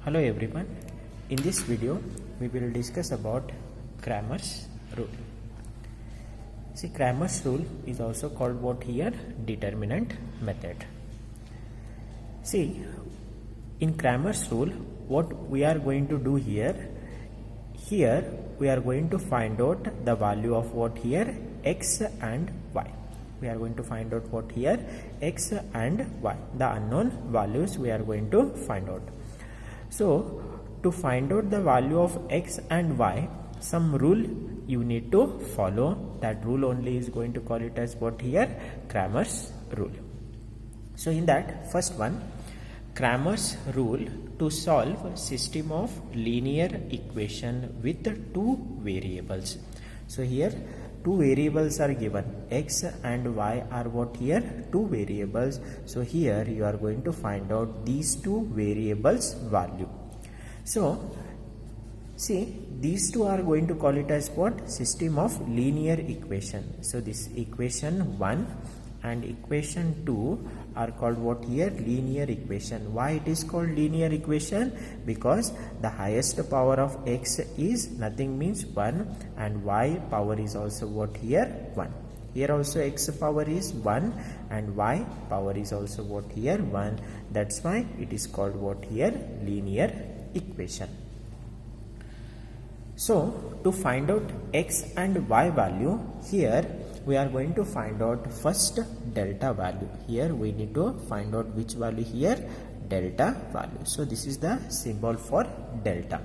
Hello everyone, in this video we will discuss about Cramer's rule. See, Cramer's rule is also called what here? Determinant method. See, in Cramer's rule what we are going to do here we are going to find out the value of what here? X and Y. We are going to find out what here? X and Y. The unknown values we are going to find out. So, to find out the value of X and Y, some rule you need to follow. That rule only is going to call it as what here? Cramer's rule. So, in that first one, Cramer's rule to solve system of linear equation with two variables. So, here two variables are given, X and Y are what here? Two variables. So here you are going to find out these two variables value. So see, these two are going to call it as what? System of linear equation. So this equation 1 and equation 2 are called what here? Linear equation. Why it is called linear equation? Because the highest power of X is nothing means 1 and Y power is also what here? 1. Here also X power is 1 and Y power is also what here? 1. That's why it is called what here? Linear equation. So to find out X and Y value, here we are going to find out first delta value. Here we need to find out which value here? Delta value. So this is the symbol for delta.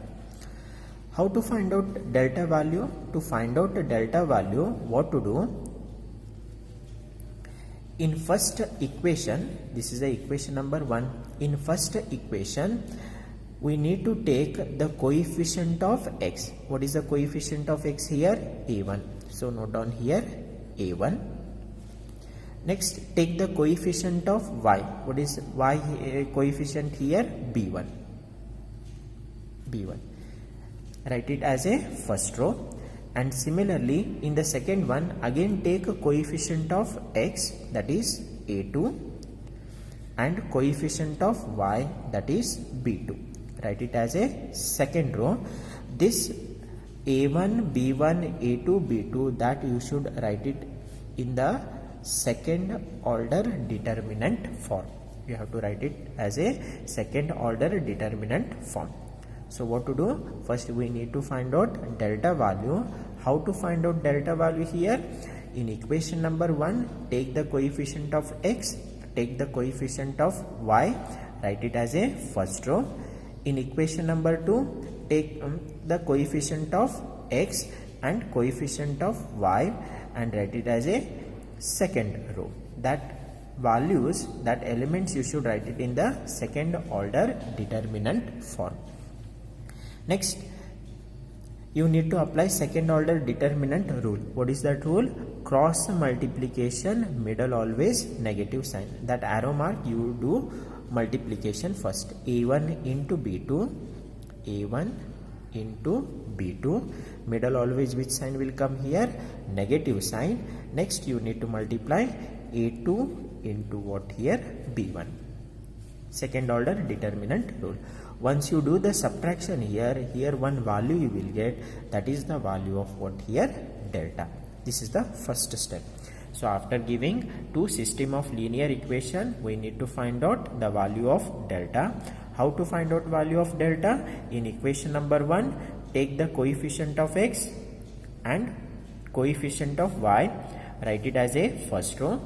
How to find out delta value? To find out the delta value, what to do? In first equation, this is the equation number 1. In first equation, we need to take the coefficient of X. What is the coefficient of X here? A1. So note down here A1. Next, take the coefficient of Y. What is Y coefficient here? B1. B1. Write it as a first row. And similarly, in the second one, again take a coefficient of X, that is A2, and coefficient of Y, that is B2. Write it as a second row. This A1, B1, A2, B2, that you should write it in the second order determinant form. You have to write it as a second order determinant form. So what to do? First we need to find out delta value. How to find out delta value here? In equation number 1, take the coefficient of X, take the coefficient of Y, write it as a first row. In equation number 2, take the coefficient of X and coefficient of Y and write it as a second row. That values, that elements you should write it in the second order determinant form. Next, you need to apply second order determinant rule. What is that rule? Cross multiplication, middle always negative sign. That arrow mark you do multiplication first. A1 into B2, A1 into B2, middle always which sign will come here? Negative sign. Next you need to multiply A2 into what here? B1. Second order determinant rule. Once you do the subtraction here one value you will get, that is the value of what here? Delta. This is the first step. So after giving two system of linear equation, we need to find out the value of delta. How to find out value of delta? In equation number 1, take the coefficient of X and coefficient of Y, write it as a first row.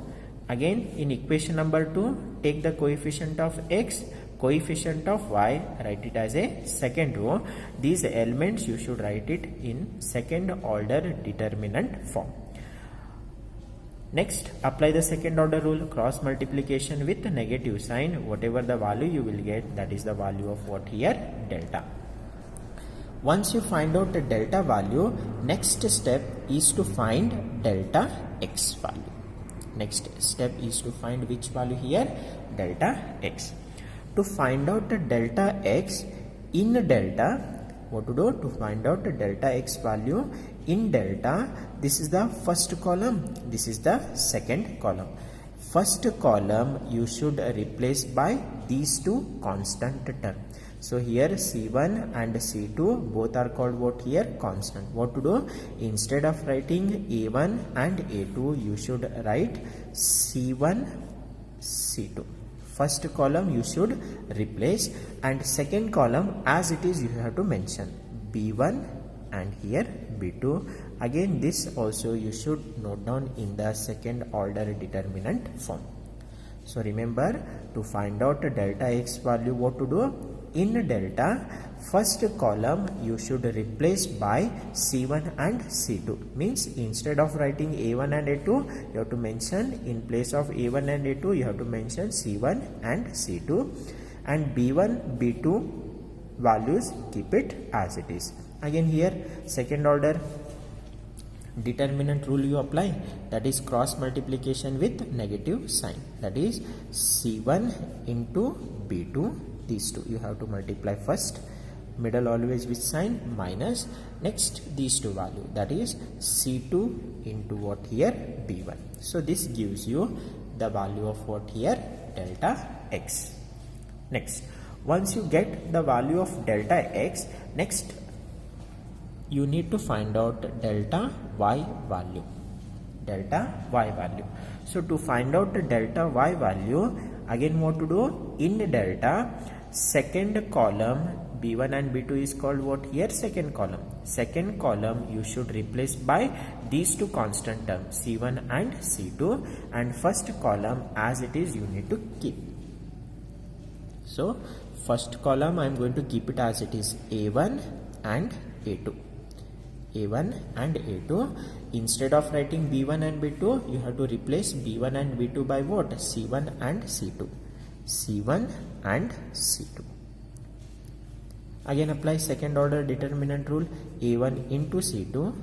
Again in equation number 2, take the coefficient of X, coefficient of Y, write it as a second row. These elements you should write it in second order determinant form. Next, apply the second order rule, cross multiplication with negative sign. Whatever the value you will get, that is the value of what here? Delta. Once you find out the delta value, next step is to find delta X value. Next step is to find which value here? Delta X. To find out the delta X in delta, what to do? To find out the delta X value in delta, this is the first column, this is the second column. First column you should replace by these two constant terms. So here C1 and C2 both are called what here? Constant. What to do? Instead of writing A1 and A2, you should write C1, C2. First column you should replace, and second column as it is you have to mention B1 and here B2. Again this also you should note down in the second order determinant form. So remember, to find out delta x value, what to do? In delta, first column you should replace by C1 and C2. Means instead of writing A1 and A2, you have to mention, in place of A1 and A2, you have to mention C1 and C2. And B1, B2 values, keep it as it is. Again here, second order determinant rule you apply, that is cross multiplication with negative sign, that is C1 into B2. These two you have to multiply first, middle always with sign minus, next these two value, that is C2 into what here? B1. So this gives you the value of what here? Delta x. Next, once you get the value of delta x, next you need to find out delta y value. Delta y value. So to find out the delta y value, again what to do? In delta, second column B1 and B2 is called what here? Second column. Second column you should replace by these two constant terms C1 and C2, and first column as it is you need to keep. So first column I am going to keep it as it is A1 and A2. A1 and A2. Instead of writing B1 and B2, you have to replace B1 and B2 by what? C1 and C2. C1 and C2. Again apply second order determinant rule, A1 into C2,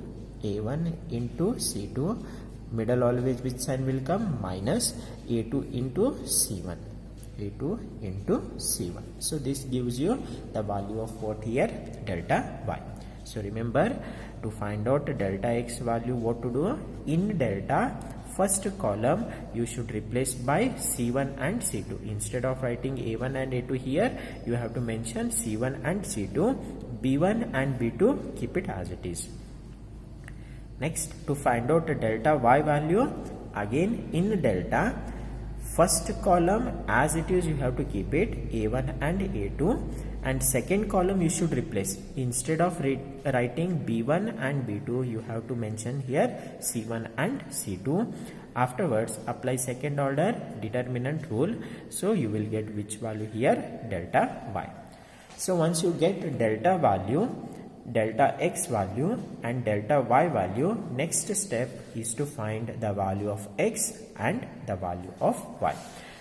A1 into C2, middle always which sign will come? Minus A2 into C1. A2 into C1. So this gives you the value of what here? Delta y. So remember, to find out delta x value, what to do? In delta, first column you should replace by C1 and C2. Instead of writing A1 and A2 here, you have to mention C1 and C2. B1 and B2, keep it as it is. Next, to find out delta y value, again in delta, first column as it is you have to keep it A1 and A2, and second column you should replace. Instead of writing B1 and B2, you have to mention here C1 and C2. Afterwards apply second order determinant rule, so you will get which value here? Delta y. So once you get delta value, delta x value and delta y value, next step is to find the value of x and the value of y.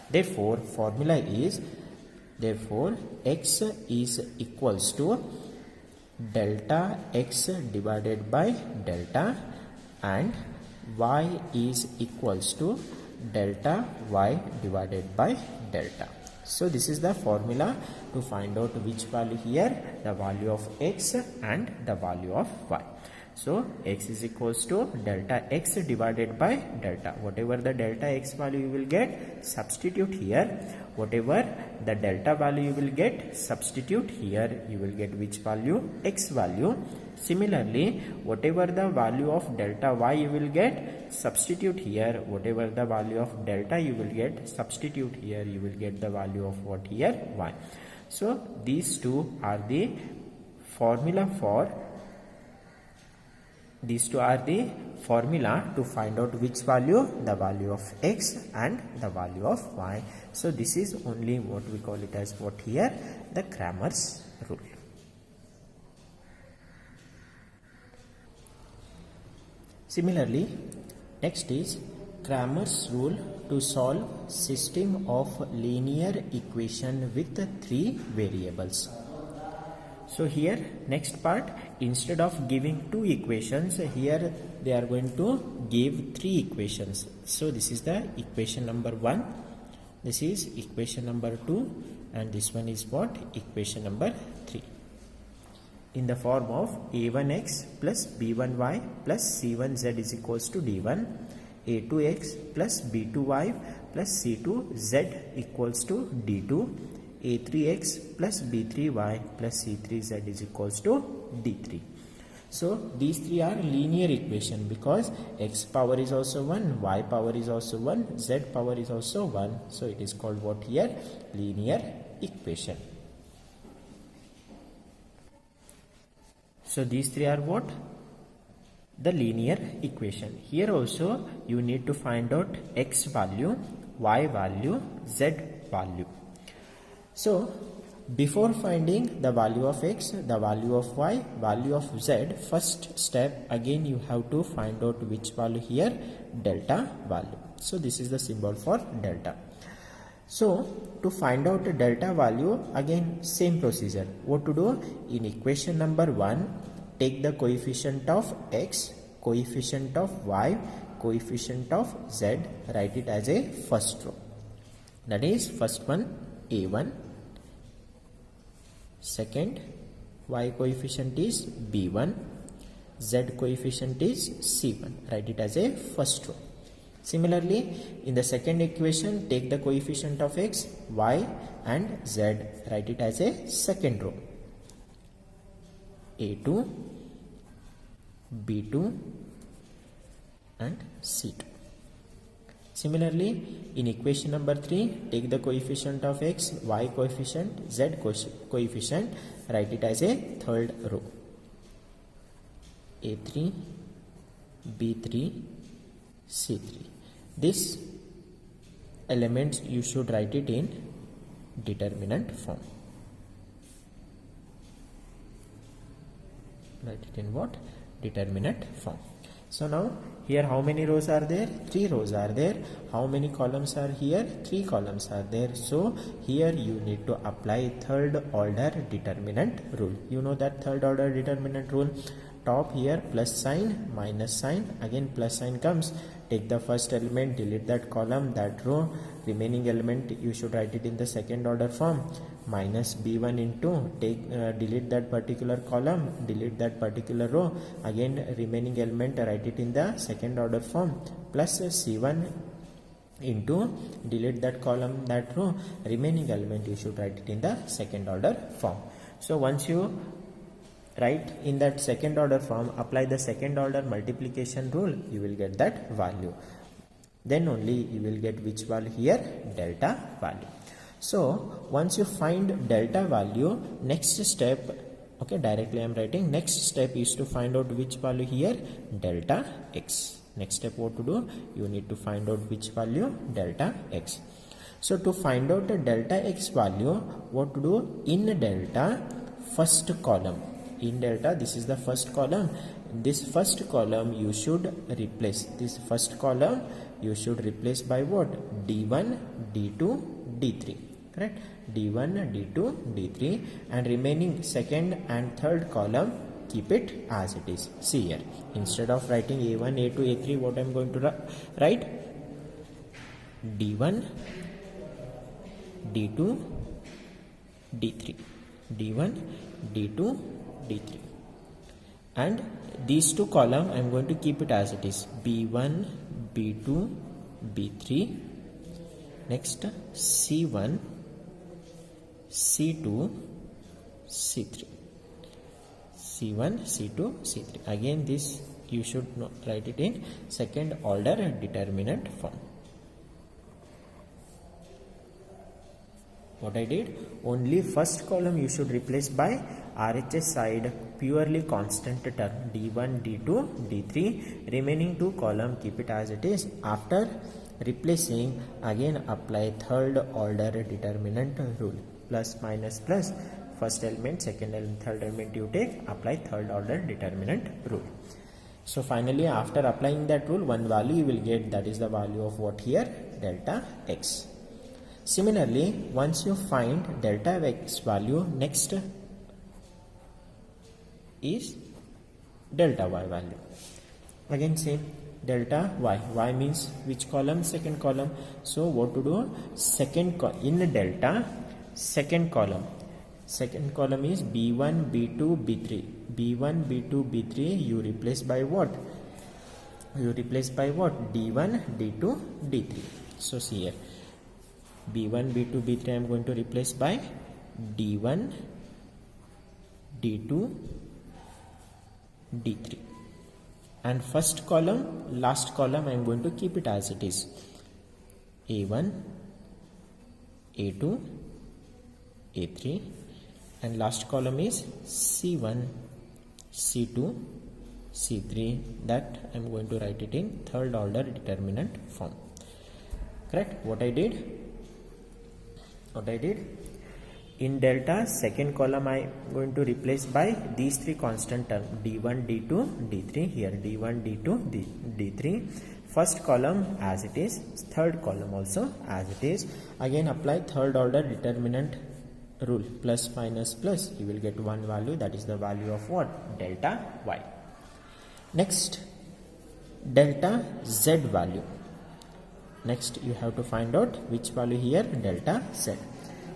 Therefore formula is, therefore x is equals to delta x divided by delta, and y is equals to delta y divided by delta. So this is the formula to find out which value here? The value of x and the value of y. So x is equals to delta x divided by delta. Whatever the delta x value you will get, substitute here. Whatever the delta value you will get, substitute here. You will get which value? X value. Similarly, whatever the value of delta y you will get, substitute here. Whatever the value of delta you will get, substitute here. You will get the value of what here? Y. So these two are the formula for to find out which value? The value of x and the value of y. So this is only what we call it as what here? The Cramer's rule. Similarly, next is Cramer's rule to solve system of linear equation with 3 variables. So here next part, instead of giving 2 equations, here they are going to give 3 equations. So this is the equation number 1, this is equation number 2, and this one is what? Equation number 3. In the form of a1x plus b1y plus c1z is equals to d1, a2x plus b2y plus c2z equals to d2, a3x plus b3y plus c3z is equals to d3. So these three are linear equation because x power is also 1, y power is also 1, z power is also 1. So it is called what here? Linear equation. So these three are what? The linear equation. Here also you need to find out x value, y value, z value. So before finding the value of x, the value of y, value of z, first step again you have to find out which value here? Delta value. So this is the symbol for delta. So to find out the delta value, again same procedure. What to do? In equation number 1, take the coefficient of x, coefficient of y, coefficient of z, write it as a first row. That is first one a1, second y coefficient is b1, z coefficient is c1, write it as a first row. Similarly, in the second equation, take the coefficient of x, y and z, write it as a second row. a2, b2 and c2. Similarly, in equation number 3, take the coefficient of x, y coefficient, z coefficient, write it as a third row. a3, b3, c3. This elements you should write it in determinant form. Write it in what? Determinant form. So now here how many rows are there? 3 rows are there. How many columns are here? 3 columns are there. So here you need to apply third order determinant rule. You know that third order determinant rule. Top here plus sign, minus sign, again plus sign comes. Take the first element, delete that column, that row. Remaining element you should write it in the second order form. Minus b1 into, delete that particular column, delete that particular row. Again remaining element, write it in the second order form. Plus c1 into, delete that column, that row. Remaining element you should write it in the second order form. So once you write in that second order form, apply the second order multiplication rule, you will get that value. Then only you will get which value here? Delta value. So once you find delta value, next step, okay, directly I am writing, next step is to find out which value here? Delta x. Next step what to do? You need to find out which value? Delta x. So to find out the delta x value, what to do? In delta, first column. In delta, this is the first column. This first column you should replace. This first column you should replace by what? D1, D2, D3. Correct? D1, D2, D3, and remaining second and third column keep it as it is. See here. Instead of writing A1, A2, A3, what I am going to write? D1, D2, D3. D1, D2, D3, and these two columns I am going to keep it as it is. B1, B2, B3, next C1, C2, C3, C1, C2, C3. Again this you should write it in second order determinant form. What I did? Only first column you should replace by RHS side purely constant term D1, D2, D3. Remaining two column keep it as it is. After replacing, again apply third order determinant rule. Plus, minus, plus. First element, second element, third element you take. Apply third order determinant rule. So finally after applying that rule, one value you will get, that is the value of what here? Delta x. Similarly, once you find delta x value, next is delta y value. Again same, delta y. Y means which column? Second column. So what to do? In delta, second column. Second column is B1, B2, B3. B1, B2, B3 you replace by what? You replace by what? D1, D2, D3. So see here. b1, b2, b3 I am going to replace by d1, d2, d3, and first column, last column I am going to keep it as it is, a1, a2, a3, and last column is c1, c2, c3. That I am going to write it in third order determinant form. Correct? What I did in delta, second column I am going to replace by these three constant terms, d1, d2, d3. Here d1, d2, d3. First column as it is, third column also as it is. Again apply third order determinant rule, plus minus plus, you will get one value, that is the value of what? Delta y. Next, delta z value. Next you have to find out which value here, delta z.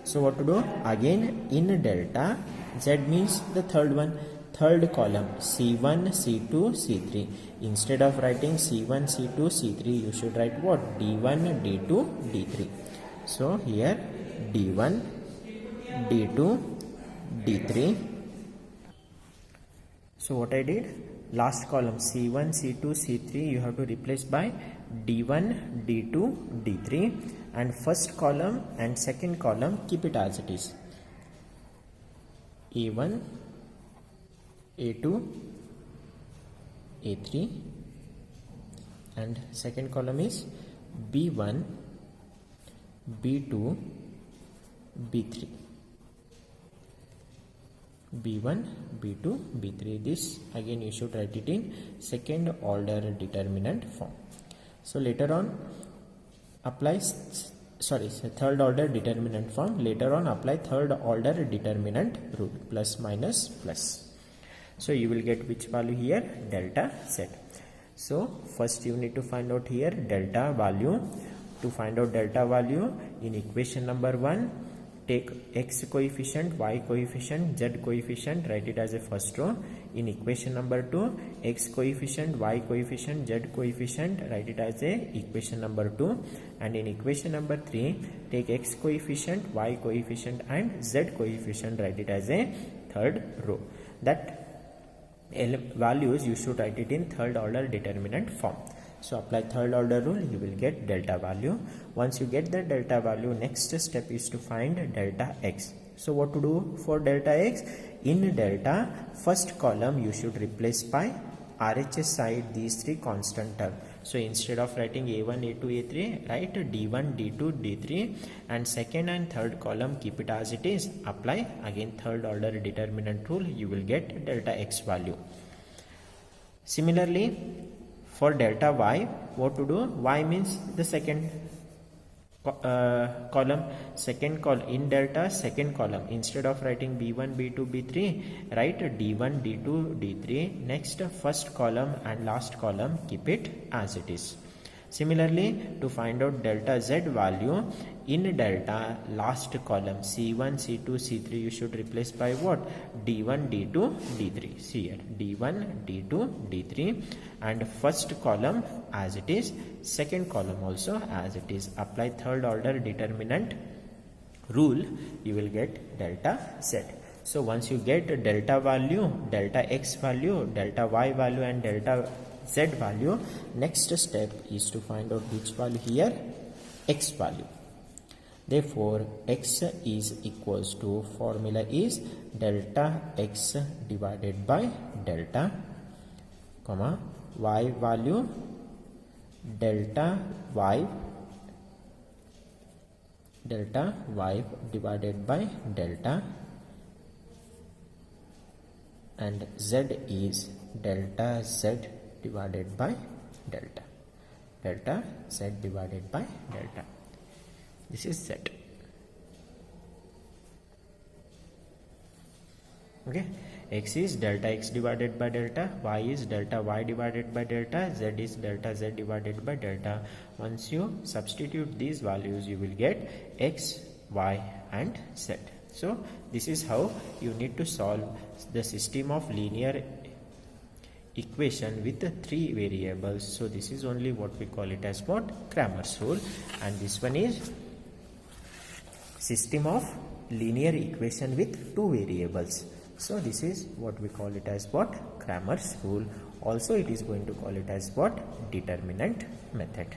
So what to do? Again in delta, z means the third one, third column, c1, c2, c3. Instead of writing c1, c2, c3, you should write what? d1, d2, d3. So here d1, d2, d3. So what I did, last column c1, c2, c3 you have to replace by d1, d2, d3, and first column and second column keep it as it is, a1, a2, a3, and second column is b1, b2, b3. b1, b2, b3. This again you should write it in second order determinant form. So later on apply third order determinant form. Later on apply third order determinant rule, plus minus plus. So you will get which value here? Delta z. So first you need to find out here delta value. To find out delta value, in equation number 1, take x coefficient, y coefficient, z coefficient, write it as a first row. In equation number 2, x coefficient, y coefficient, z coefficient, write it as a equation number 2. And in equation number 3, take x coefficient, y coefficient and z coefficient, write it as a third row. That values you should write it in third order determinant form. So apply third order rule, you will get delta value. Once you get the delta value, next step is to find delta x. So what to do for delta x? In delta, first column you should replace by RHS side these three constant terms. So instead of writing a1, a2, a3, write d1, d2, d3, and second and third column keep it as it is. Apply again third order determinant rule, you will get delta x value. Similarly, for delta y, what to do? Y means the second column, in delta second column. Instead of writing b1, b2, b3, write d1, d2, d3. Next, first column and last column keep it as it is. Similarly, to find out delta z value, in delta last column c1, c2, c3 you should replace by what? d1, d2, d3. See here, d1, d2, d3, and first column as it is, second column also as it is. Apply third order determinant rule, you will get delta z. So once you get delta value, delta x value, delta y value and delta z value, next step is to find out which value here? X value. Therefore x is equals to, formula is delta x divided by delta, comma, y value delta y divided by delta, and z is delta z divided by delta z divided by delta. This is z. Okay, x is delta x divided by delta, y is delta y divided by delta, z is delta z divided by delta. Once you substitute these values, you will get x, y and z. So this is how you need to solve the system of linear equation with the three variables. So this is only what we call it as what? Cramer's rule, and this one is system of linear equation with two variables. So this is what we call it as what? Cramer's rule. Also it is going to call it as what? Determinant method.